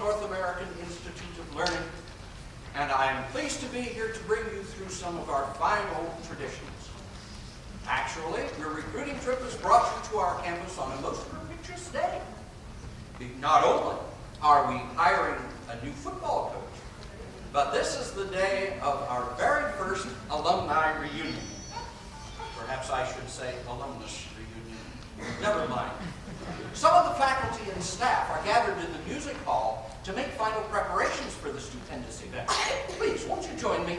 North American Institute of Learning, and I am pleased to be here to bring you through some of our fine old traditions. Actually, your recruiting trip has brought you to our campus on a most propitious day. Not only are we hiring a new football coach, but this is the day of our very first alumni reunion. Perhaps I should say alumnus reunion. Never mind. Some of the faculty and staff are gathered in the music hall to make final preparations for the stupendous event. Please, won't you join me?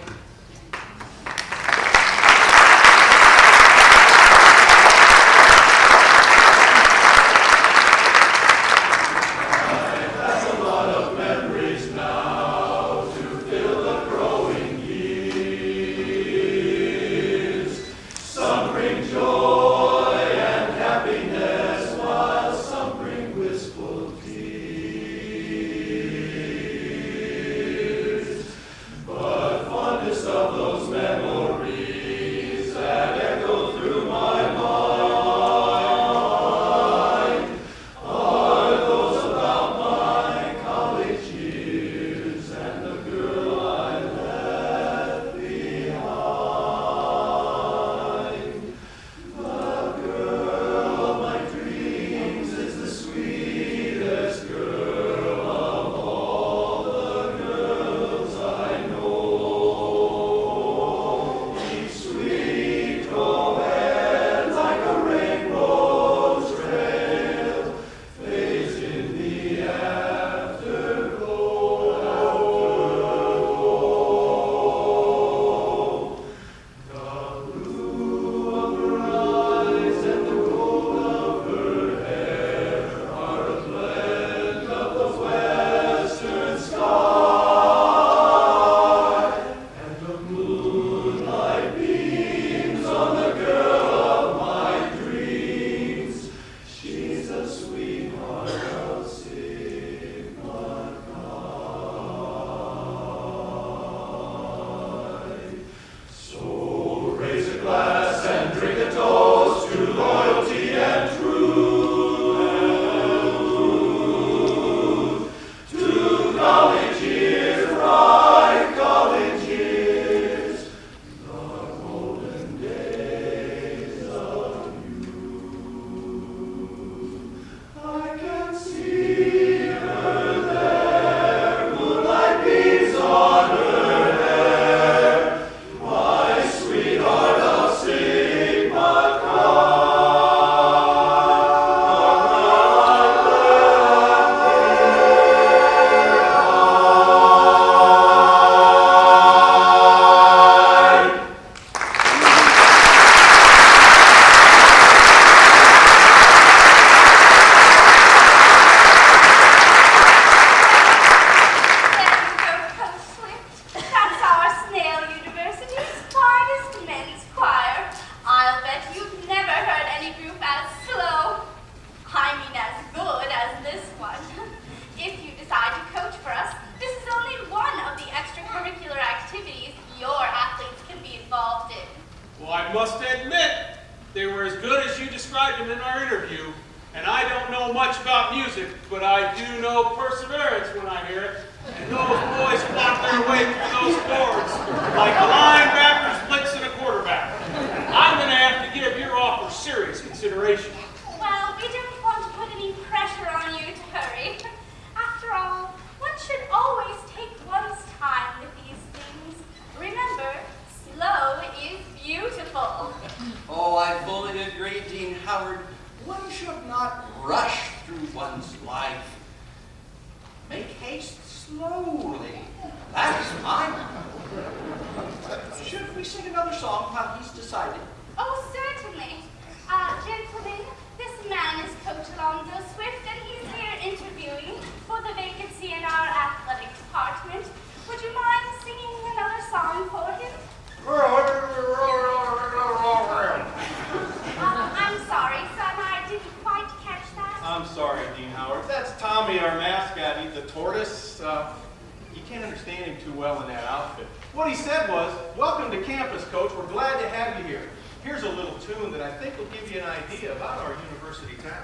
What he said was, "Welcome to campus, Coach. We're glad to have you here. Here's a little tune that I think will give you an idea about our university town."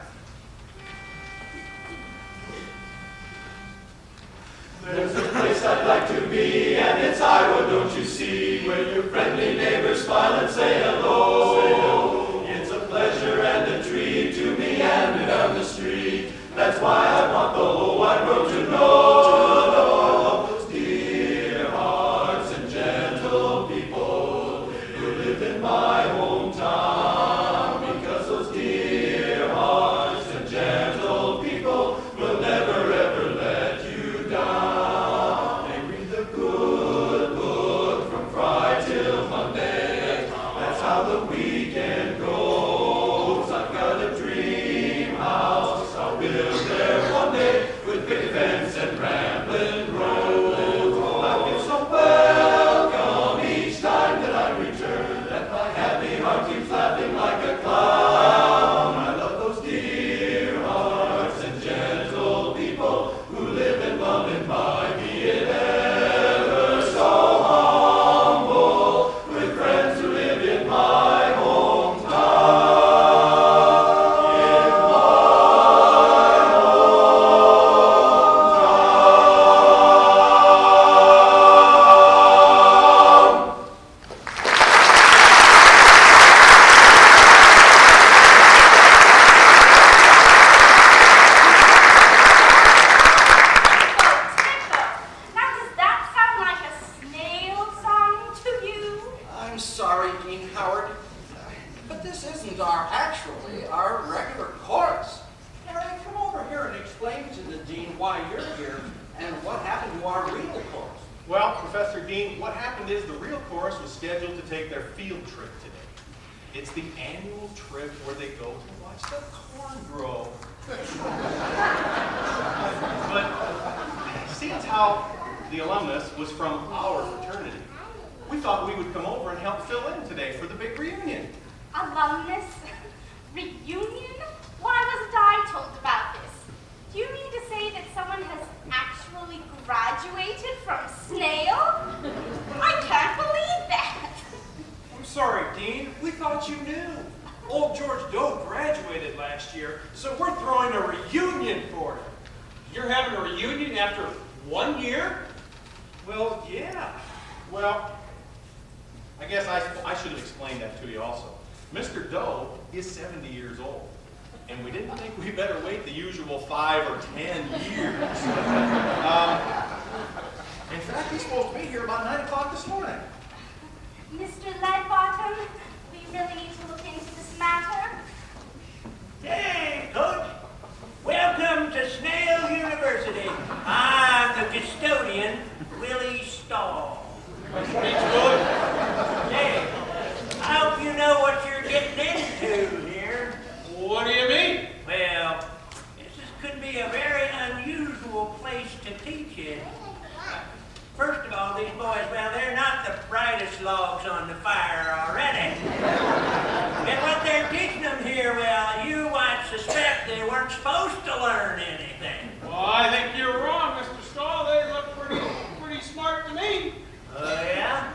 There's a place I'd like to be, and it's Iowa, don't you see? Where your friendly neighbors smile and say hello. It's a pleasure and a treat to be handed down the street. That's why I want the whole wide world to know those dear hearts and gentle people who live in my hometown. Because those dear hearts and gentle people will never ever let you down. They read the good book from Friday till Monday. That's how the weekend goes. I've got a dream house I'll build there one day with big fence and rambling roads. I feel so welcome each time that I return, that my happy heart keeps laughing like a clown. I love those dear hearts and gentle people who live and love in my, be it ever so humble, with friends who live in my hometown. Now, does that sound like a snail song to you? I'm sorry, Dean Howard, but this isn't actually our regular chorus. Harry, come over here and explain to the dean why you're here and what happened to our real chorus. Well, Professor Dean, what happened is the real chorus was scheduled to take their field trip today. It's the annual trip where they go to watch the corn grow. But seeing as how the alumnus was from our fraternity, we thought we would come over and help fill in today for the big reunion. Alumnus reunion? Why wasn't I told about this? Do you mean to say that someone has actually graduated from Snail? I can't believe that. I'm sorry, Dean. We thought you knew. Old George Doe graduated last year, so we're throwing a reunion for him. You're having a reunion after 1 year? Well, yeah. Well, I guess I should have explained that to you also. Mr. Doe is 70 years old, and we didn't think we better wait the usual 5 or 10 years. In fact, he's supposed to be here about 9 o'clock this morning. Mr. Ledbottom, we really need to look into this matter. Hey, Coach. Welcome to Snail University. I'm the custodian, Willie Stahl. Hey, I hope you know what you're getting into here. What do you mean? Well, could be a very unusual place to teach in. First of all, these boys, well, they're not the brightest logs on the fire already. And what they're teaching them here, well, you might suspect they weren't supposed to learn anything. Well, I think you're wrong, Mr. Stahl. They look pretty smart to me. Oh, yeah?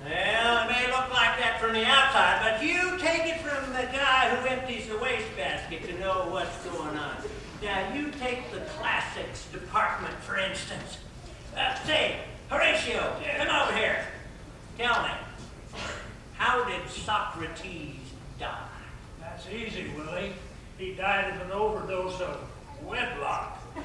Well, it may look like that from the outside, but you take it from the guy who empties the wastebasket to know what's going on. Now, you take the classics department, for instance. Say, Horatio, come over here. Tell me, how did Socrates die? That's easy, Willie. He died of an overdose of wedlock. I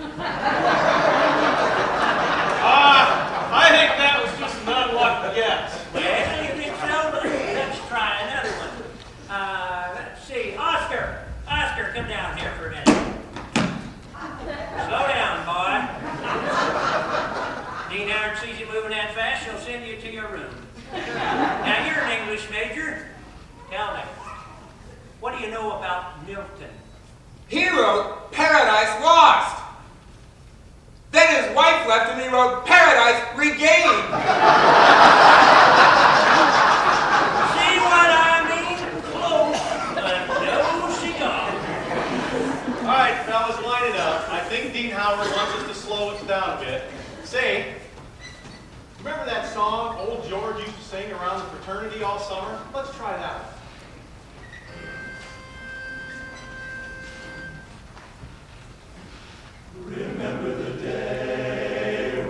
think that was just an unlucky guess. Well, you think so? Let's try another one. Let's see. Oscar, come down here for a minute. Slow down, boy. Dean Howard sees you moving that fast, she'll send you to your room. Now, you're an English major. Tell me, what do you know about Milton? He wrote Paradise Lost. Then his wife left him and he wrote Paradise Regained. See what I mean? Close, but no cigar. All right, fellas, line it up. I think Dean Howard wants us to slow it down a bit. Say, remember that song old George used to sing around the fraternity all summer? Let's try that one. Remember the day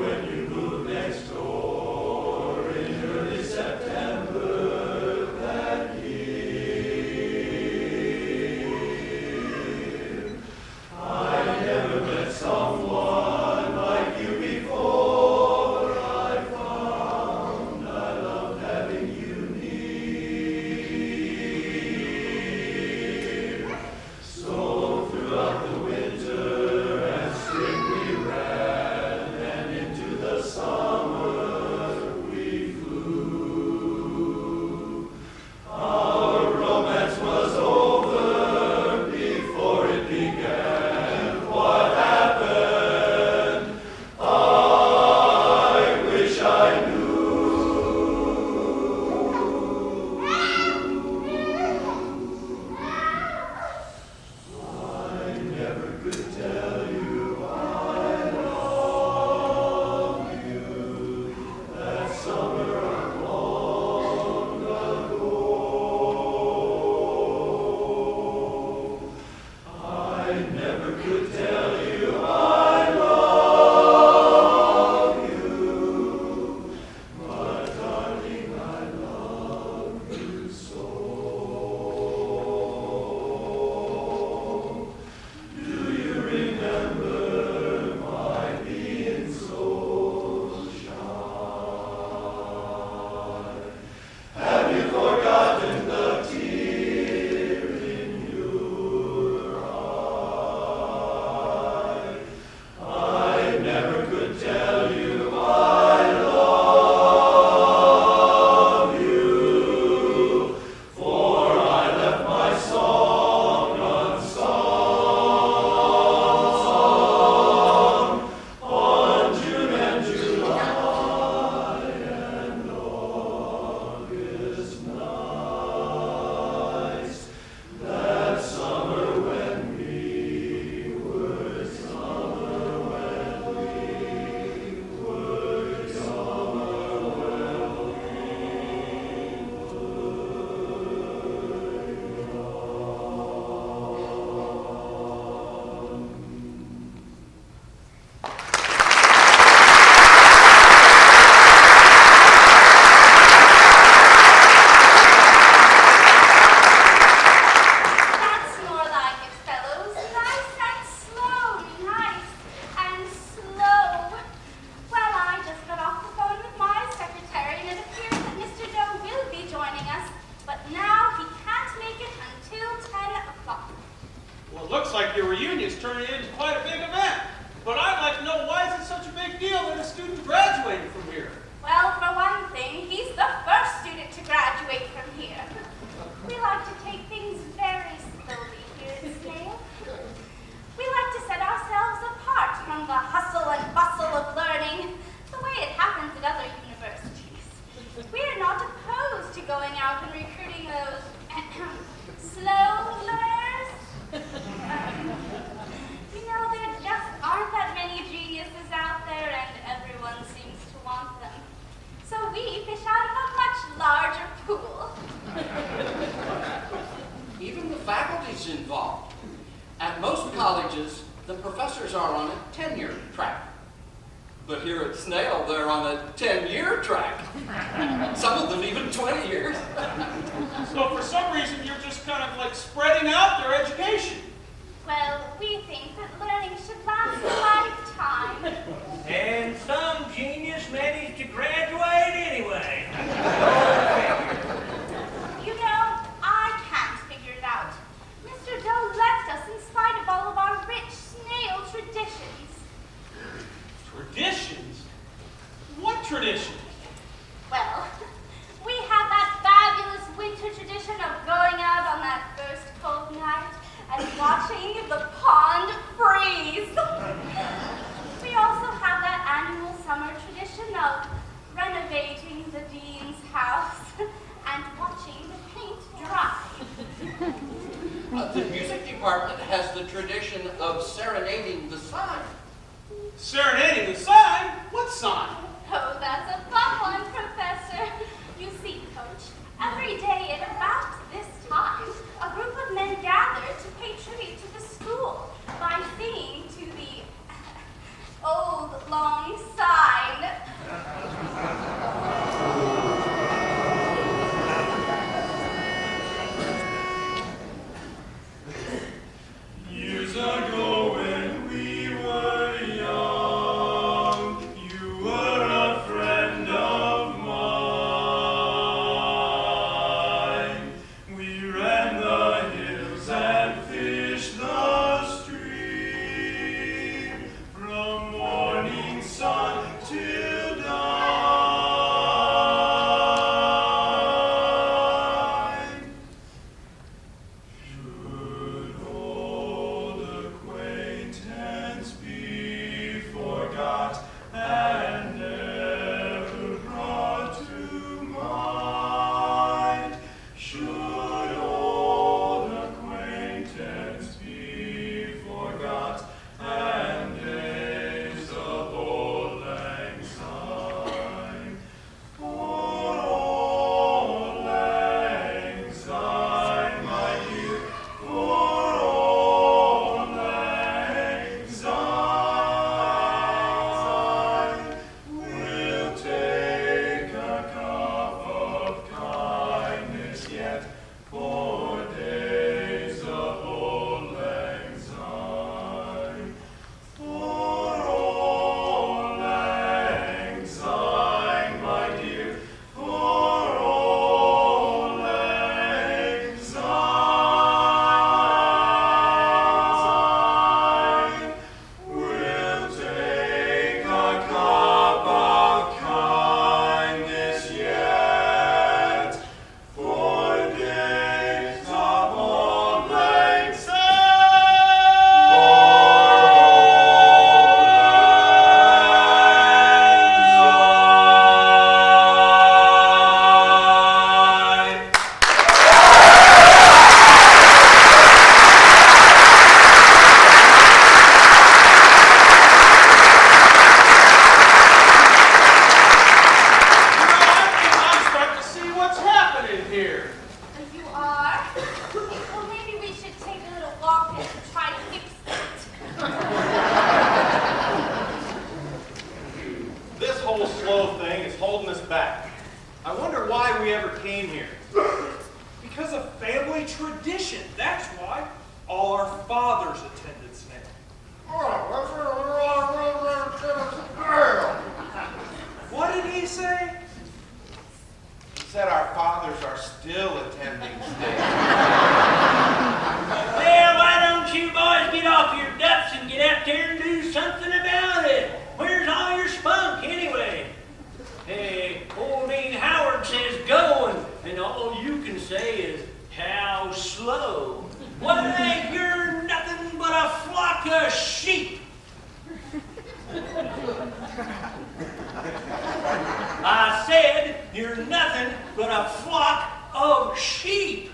student graduated from here. Well, for one thing, he's the first student to graduate from here. We like to take things very slowly here at Snail. We like to set ourselves apart from the hustle and bustle of learning, the way it happens at other universities. We are not opposed to going out and recruiting those slow learners. You know, there just aren't that many geniuses out there, and everyone seems to want them. So we fish out of a much larger pool. Even the faculty's involved. At most colleges, the professors are on a tenure track. But here at Snail, they're on a 10-year track. Some of them even 20 years. So for some reason, you're just kind of like spreading out their education. Well, we think that learning should last a lifetime. And some genius managed to graduate anyway. You know, I can't figure it out. Mr. Doe left us in spite of all of our rich Snail traditions. Traditions? What traditions? Well, we have that fabulous winter tradition of going out on that first cold night and watching the pond freeze. We also have that annual summer tradition of renovating the dean's house and watching the paint dry. The music department has the tradition of serenading the sign. Serenading the sign? What sign? Oh, that's a fun one, Professor. You see, Coach, every day at about this time, a group of men gather to pay tribute to the school by singing to the old long sign. Years ago when we were young, you were a friend of mine. We ran the hills and fished the stream from morning sun till dawn. Should old acquaintance be forgot and never brought to mind? Should old acquaintance be forgot and days of old lang syne? For old lang syne, my dear, for old lang syne, we'll take a cup of kindness yet for days of old lang syne. For old lang syne, my dear, for old lang syne, we'll take a cup of kindness yet for days of old lang syne. I'm starting to see what's happening here. You are? Well, maybe we should take a little walk and try to fix it. This whole slow thing is holding us back. I wonder why we ever came here. Because of family tradition. That's why. All our fathers attended Snail. What did he say? He said our fathers are still attending today. Well, why don't you boys get off your ducks and get out there and do something about it? Where's all your spunk, I said you're nothing but a flock of sheep.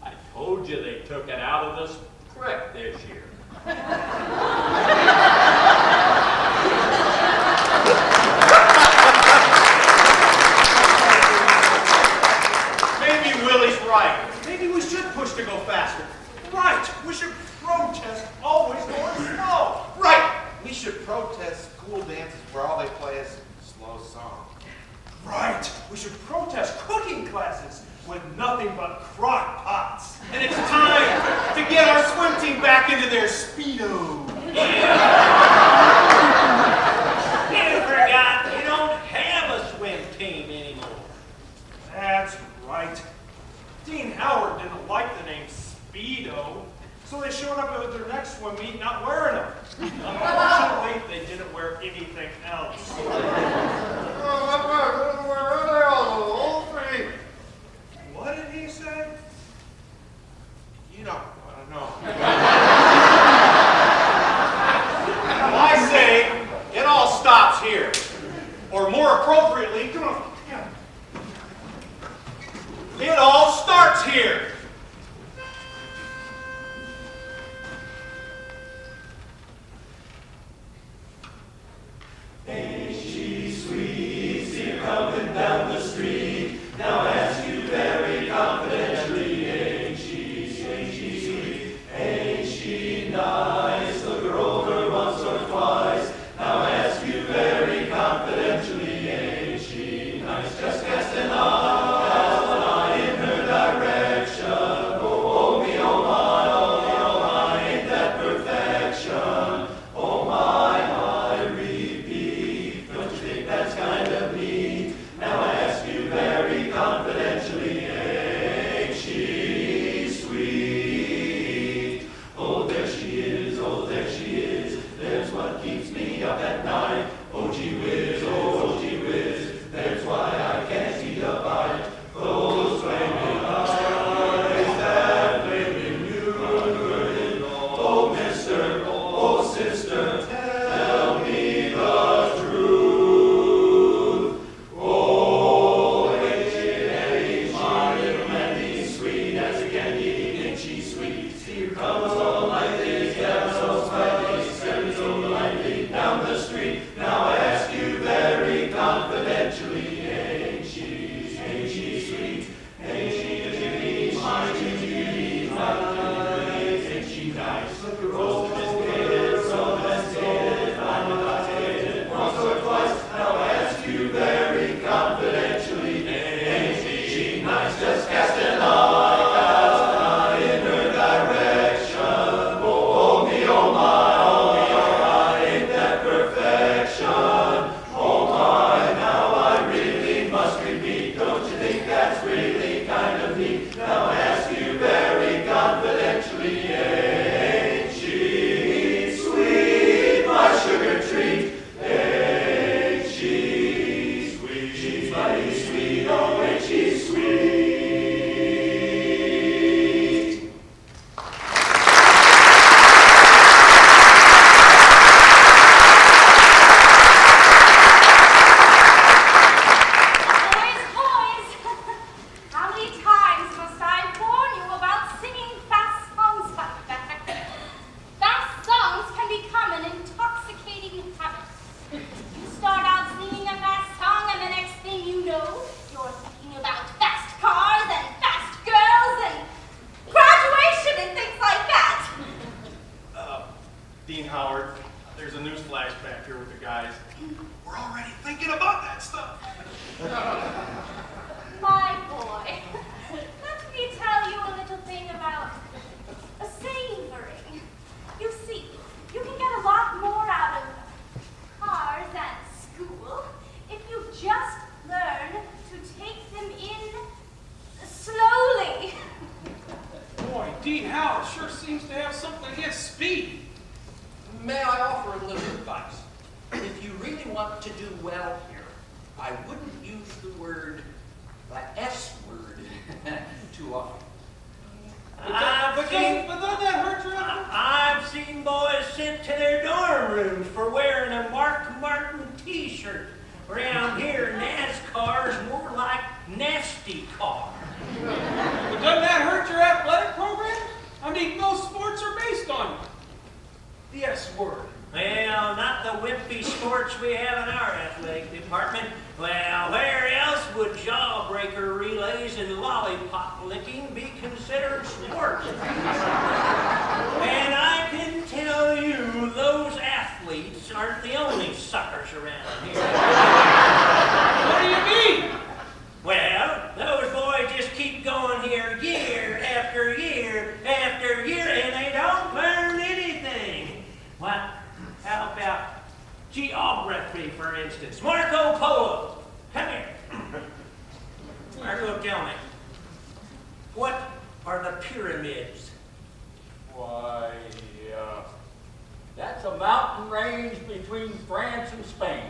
I told you they took it out of the script this year. Maybe Willie's right. Maybe we should push to go faster. Right, we should protest always going slow. Right! We should protest school dances where all they play is slow songs. Right, we should protest cooking classes with nothing but crock pots. And it's time to get our swim team back into their Speedo. You forgot you don't have a swim team anymore. That's right. Dean Howard didn't like the name Speedo, so they showed up at their next swim meet not wearing them. Unfortunately, they didn't wear anything else. What did he say? You know, I don't know. I say it all stops here. Or more appropriately, come on. It all starts here. Coming down the street, now ask you very confidentially, ain't she sweet? Ain't she nice? Look her over once or twice, now ask you very confidentially, ain't she nice? Just cast an eye in her direction. Oh me, oh my, ain't that perfection? Oh my, I repeat, don't you think that's kind of neat? Now I ask you very confidentially, ain't she sweet? Oh, there she is, oh, there she is. There's what keeps me up at night. Oh, gee whiz, oh, gee whiz. There's why I can't eat a bite. Those flaming eyes that flaming you unburden. Oh, mister, oh, sister, tell me the truth. Oh, ain't my little Mandy sweet as a candy, ain't she sweet? Here comes the light, yeah, so slightly, stepping so lightly down the street. Now I ask you very confidentially, ain't she sweet? Ain't she my cutie, ain't she nice? Look her sophisticated, so domesticated, domesticated, once or twice. Now I ask you very confidentially, ain't she nice? Just cast an eye in her direction. Oh me, oh my, ain't that perfection? Oh my, now I really must repeat. Don't you think that's really kind of neat? Now I ask you very confidentially, ain't she sweet, my sugar treat? Ain't she sweet? She's mighty sweet, oh, ain't she sweet? Boys, how many times must I warn you about singing fast songs like that? Fast songs can become an intoxicating habit. You start out singing a fast song, and the next thing you know, you're thinking about fast cars and fast girls and graduation and things like that. Dean Howard, there's a news flash back here with the guys. We're already thinking about that stuff. My boy, let me tell you a little thing about savoring. You see, you can get a lot more out of cars and school if you just learn to take them in slowly. Boy, Dean Howard sure seems to have something against speed. May I offer a little advice? If you really want to do well here, I wouldn't use the word, the S word, too often. I've But doesn't that hurt your effort? seen boys sent to their dorm rooms for wearing a Mark Martin t-shirt. Around here, NASCAR is more like nasty car. But doesn't that hurt your athletic program? I mean, most sports are based on the S word. Well, not the wimpy sports we have in our athletic department. Well, where else would jawbreaker relays and lollipop licking be considered sports? And I can tell you, those athletes aren't the only suckers around here. What do you mean? Well, those boys just keep going here year after year after year, and they don't learn anything. What? How about geography, for instance? Marco Polo, come here. Marco, tell me, what are the pyramids? Why, that's a mountain range between France and Spain.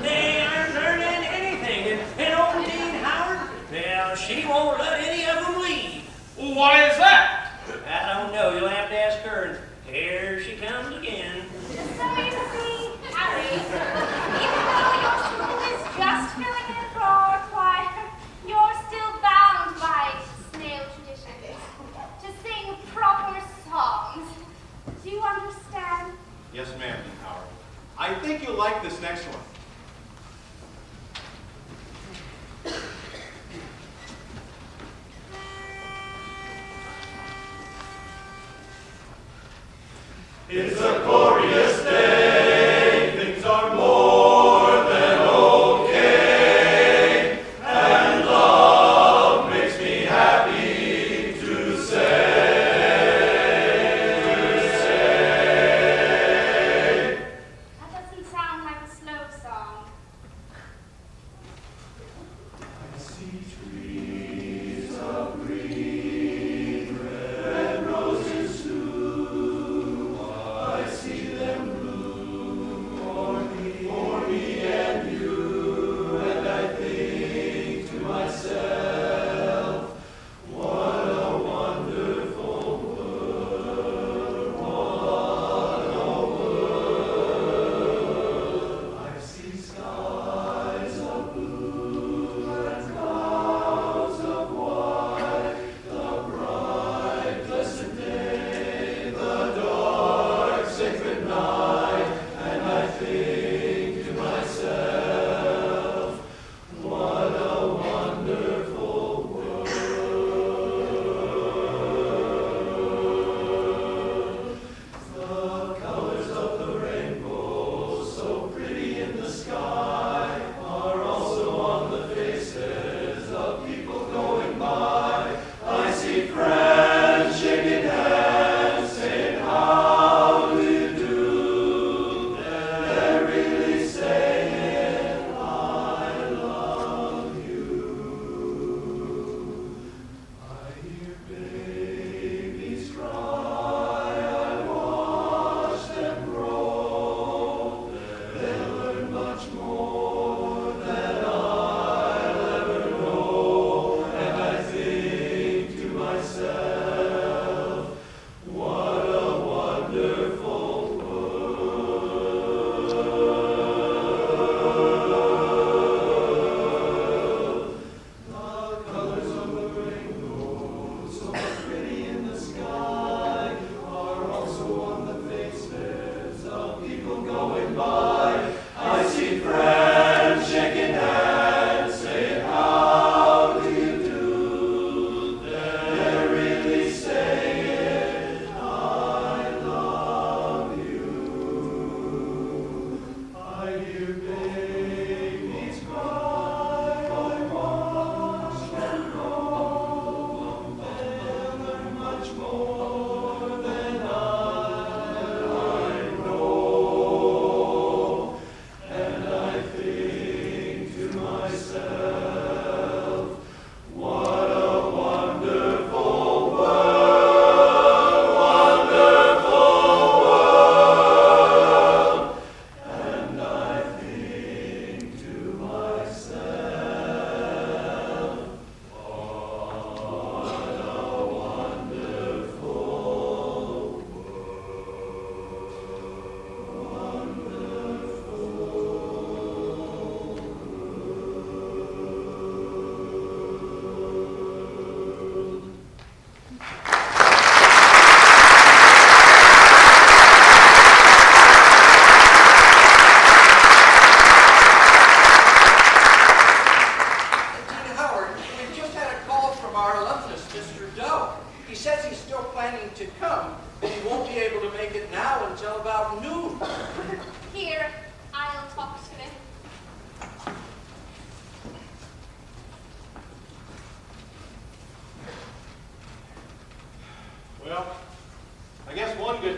They aren't learning anything, and old Dean Howard, well, she won't let any of them leave. Why is that? I don't know, you'll have to ask her, and here she comes again. So you see, Harry, even though your school is just filling in for our choir, you're still bound by snail traditions to sing proper songs. Do you understand? Yes, ma'am, Dean Howard. I think you'll like this next one. It's a glorious day, things are more than okay, and love makes me happy to say. That doesn't sound like a slow song. I see trees of green, red roses too. I see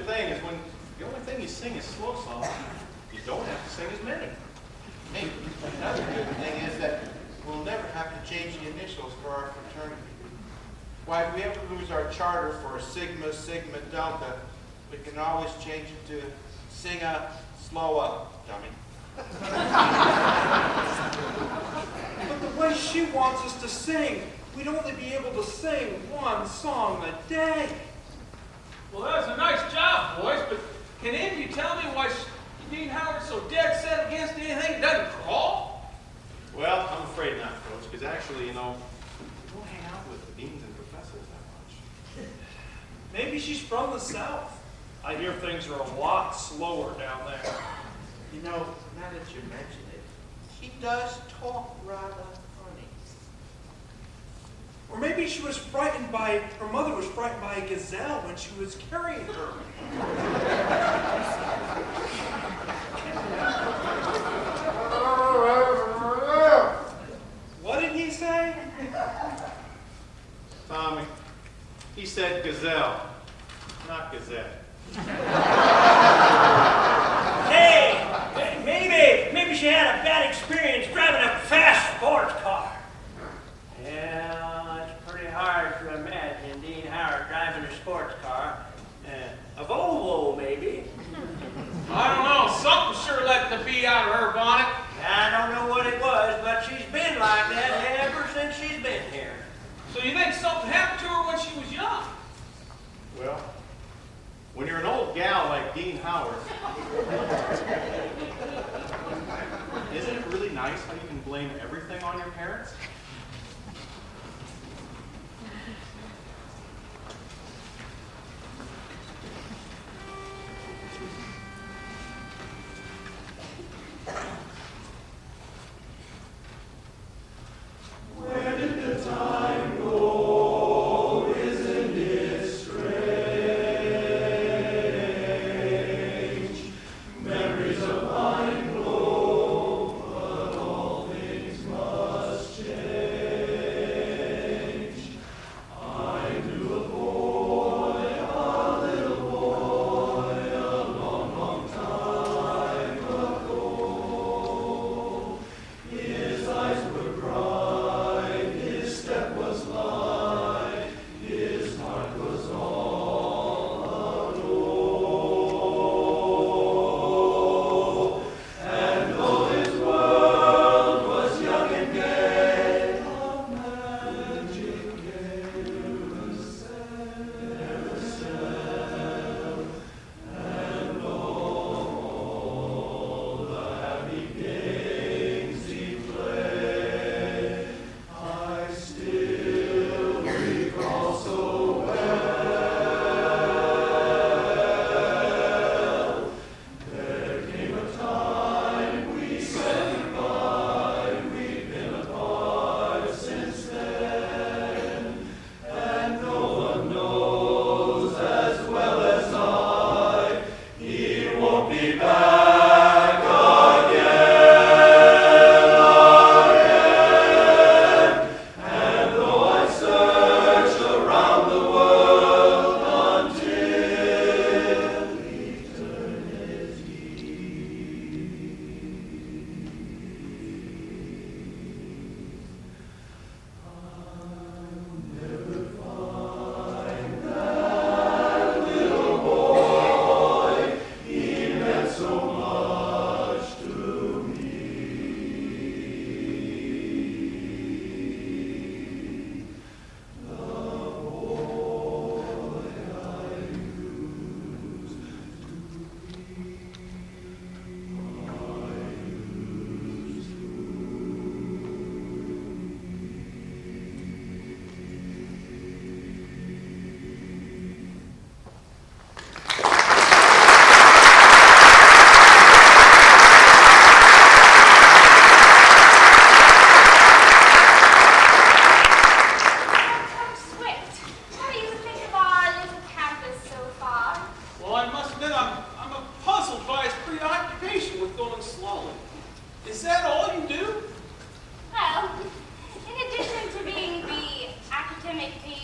thing is when the only thing you sing is slow songs, you don't have to sing as many. Hey, another good thing is that we'll never have to change the initials for our fraternity. Why, if we ever lose our charter for Sigma, Sigma, Delta, we can always change it to Singa, Slow Up, dummy. But the way she wants us to sing, we'd only be able to sing one song a day. Well, that was a nice job, boys, but can any of you tell me why Dean Howard's so dead set against anything that doesn't crawl? Well, I'm afraid not, Coach, because actually, you know, we don't hang out with the deans and professors that much. Maybe she's from the South. I hear things are a lot slower down there. You know, now that you mention it, she does talk rather funny. Or maybe she was frightened by, her mother was frightened by a gazelle when she was carrying her. What did he say? Tommy, he said gazelle, not gazette. Hey, maybe she had a bad experience driving a fast sports car. Yeah, it's pretty hard to imagine Dean Howard driving a sports car. A Volvo, maybe. I don't know. Something sure let the bee out of her bonnet. I don't know what it was, but she's been like that ever since she's been here. So you think something happened to her when she was young? Well, when you're an old gal like Dean Howard, isn't it really nice how you can blame everything on your parents?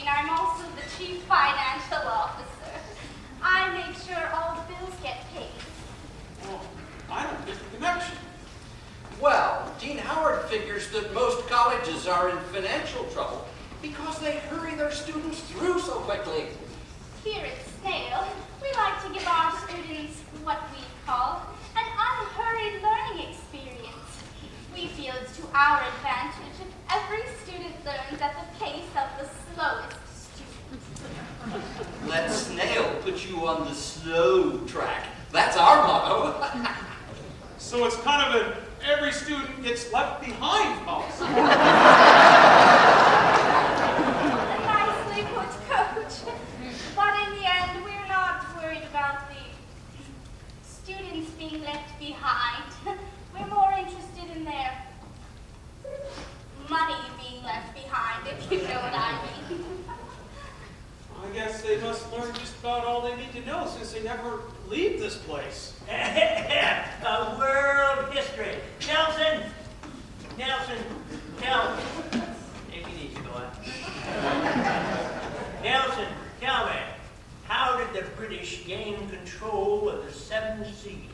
I'm also the chief financial officer. I make sure all colleges are in financial trouble because they hurry their students through so quickly. Here at Snail, we like to give our students what we call an unhurried learning experience. We feel it's to our advantage if every student learns at the pace of the slowest student. Let Snail put you on the slow track. That's our motto. So it's kind of an every student gets left behind policy. Nicely put, Coach. But in the end, we're not worried about the students being left behind. We're more interested in their money being left behind, if you know what I mean. I guess they must learn just about all they need to know since they never leave this place. A world history. Nelson, tell me. Take it easy, boy. Nelson, tell me, how did the British gain control of the seven seas?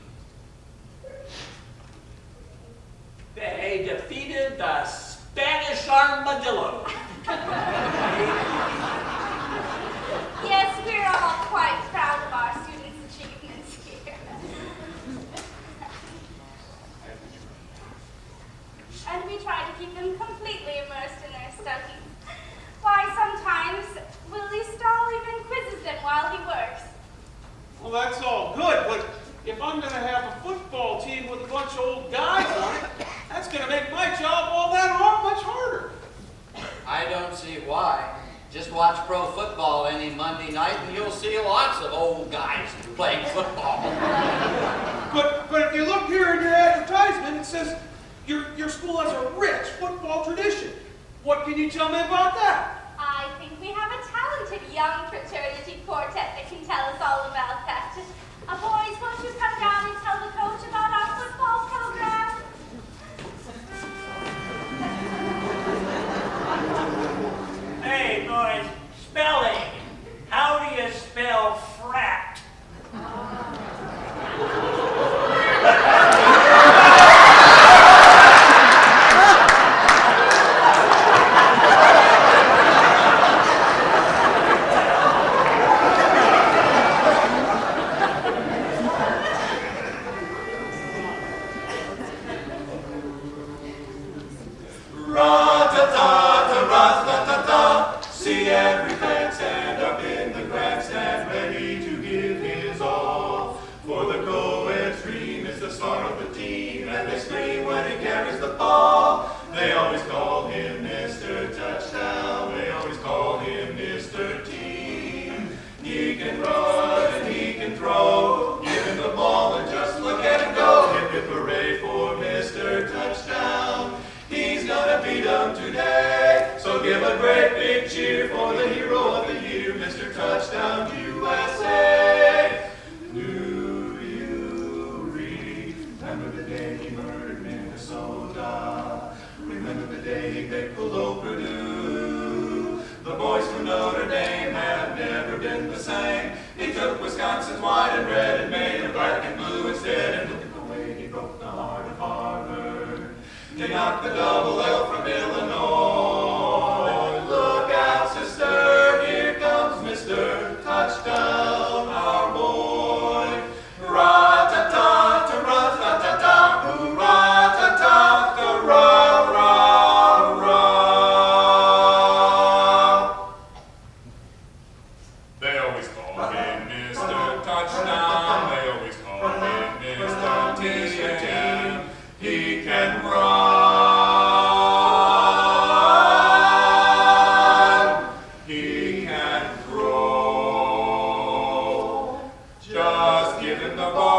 They defeated the Spanish armadillo. Yes, we're all quite proud of our students' achievements here. And we try to keep them completely immersed in their studies. Why, sometimes Willie Stahl even quizzes them while he works. Well, that's all good, but if I'm going to have a football team with a bunch of old guys on it, that's going to make my job all that much harder. I don't see why. Just watch pro football any Monday night and you'll see lots of old guys playing football. But if you look here in your advertisement, it says your school has a rich football tradition. What can you tell me about that? I think we have a talented young fraternity quartet that can tell us all about that. Boys, won't you come down and tell the coach about our football program? Hey, boys, spelling. How do you spell frat? Ra-ta-ta-ta-ra-ta-ta-ta. See every fan stand up in the grandstand, ready to give his all. For the co-ed's dream is the star of the team, and they scream when he carries the ball. They always call him Mr. Touchdown. They always call him Mr. Team. He can run and he can throw. Give him the ball and just look at him go. Hip hip hooray for Mr. Touchdown. He's gonna beat 'em today. So give a great big cheer for the hero of the year, Mr. Touchdown USA. Do you remember the day he murdered Minnesota? Remember the day they pulled over Purdue? The boys from Notre Dame have never been the same. He took Wisconsin's white and red and made it black and blue instead. And look at the way he broke the heart of Harvard. They knocked the double L from Illinois. Look out, sister, here comes Mr. Touchdown, our boy. Ra-ta-ta-ta-ra-ta-ta-ta, hoo-ra-ta-ta-ta-ra-ra-ra. They always call him Mr. Touchdown. They always call him Mr. Team. He can run. He can throw. Just give him the ball.